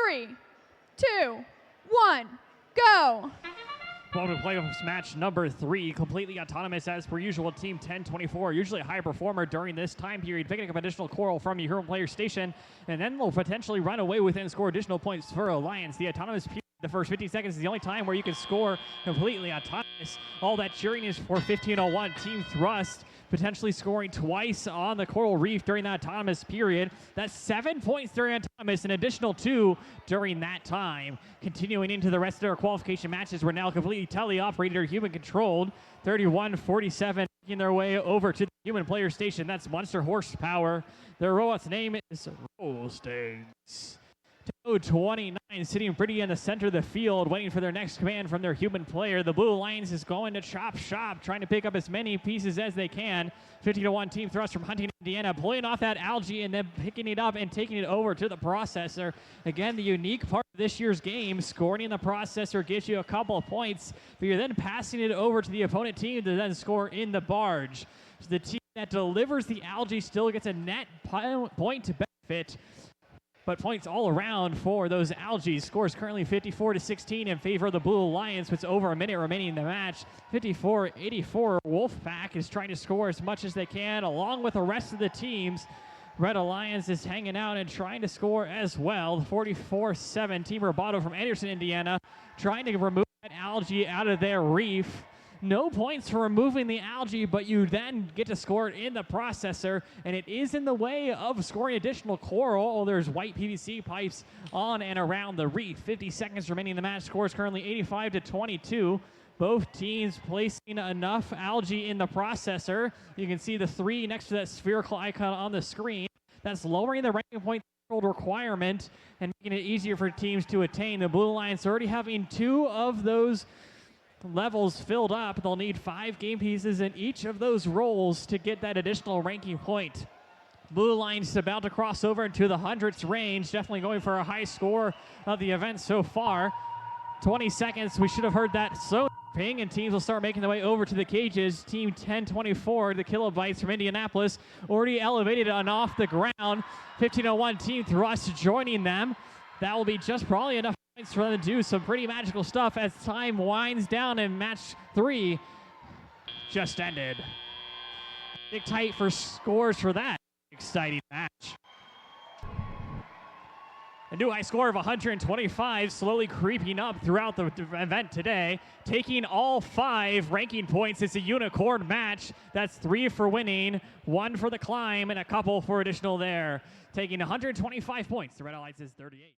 3, 2, 1, go! Welcome to playoffs match number 3, completely autonomous as per usual. Team 1024, usually a high performer during this time period, picking up additional coral from your home player station, and then will potentially run away with and score additional points for Alliance. The autonomous period, the first 50 seconds is the only time where you can score completely autonomous. All that cheering is for 1501. Team Thrust potentially scoring twice on the coral reef during that autonomous period. That's 7 points during autonomous, an additional 2 during that time. Continuing into the rest of our qualification matches, we're now completely teleoperated or human controlled. 31-47 making their way over to the human player station. That's Monster Horsepower. Their robot's name is Rollstings. 29 sitting pretty in the center of the field, waiting for their next command from their human player. The Blue Alliance is going to chop shop, trying to pick up as many pieces as they can. 15-1 Team Thrust from Huntington, Indiana, pulling off that algae and then picking it up and taking it over to the processor. Again, the unique part of this year's game, scoring in the processor gives you a couple of points, but you're then passing it over to the opponent team to then score in the barge. So the team that delivers the algae still gets a net point to benefit, but points all around for those algae. Scores currently 54-16 in favor of the Blue Alliance, with over a minute remaining in the match. 54-84, Wolfpack is trying to score as much as they can, along with the rest of the teams. Red Alliance is hanging out and trying to score as well. 44-7, Team Roboto from Anderson, Indiana, trying to remove that algae out of their reef. No points for removing the algae, but you then get to score it in the processor, and it is in the way of scoring additional coral. Oh, there's white PVC pipes on and around the reef. 50 seconds remaining in the match. Scores currently 85-22. Both teams placing enough algae in the processor. You can see the 3 next to that spherical icon on the screen. That's lowering the ranking point requirement and making it easier for teams to attain. The Blue Alliance already having 2 of those levels filled up. They'll need 5 game pieces in each of those roles to get that additional ranking point. Blue Alliance about to cross over into the hundreds range, definitely going for a high score of the event so far. 20 seconds, we should have heard that so ping, and teams will start making their way over to the cages. Team 1024, the Kilobytes from Indianapolis, already elevated and off the ground. 1501 Team Thrust joining them. That will be just probably enough points for them to do some pretty magical stuff as time winds down, and match 3 just ended. Big tight for scores for that exciting match. A new high score of 125, slowly creeping up throughout the event today. Taking all 5 ranking points. It's a unicorn match. That's 3 for winning, 1 for the climb, and a couple for additional there. Taking 125 points. The Red Alliance is 38.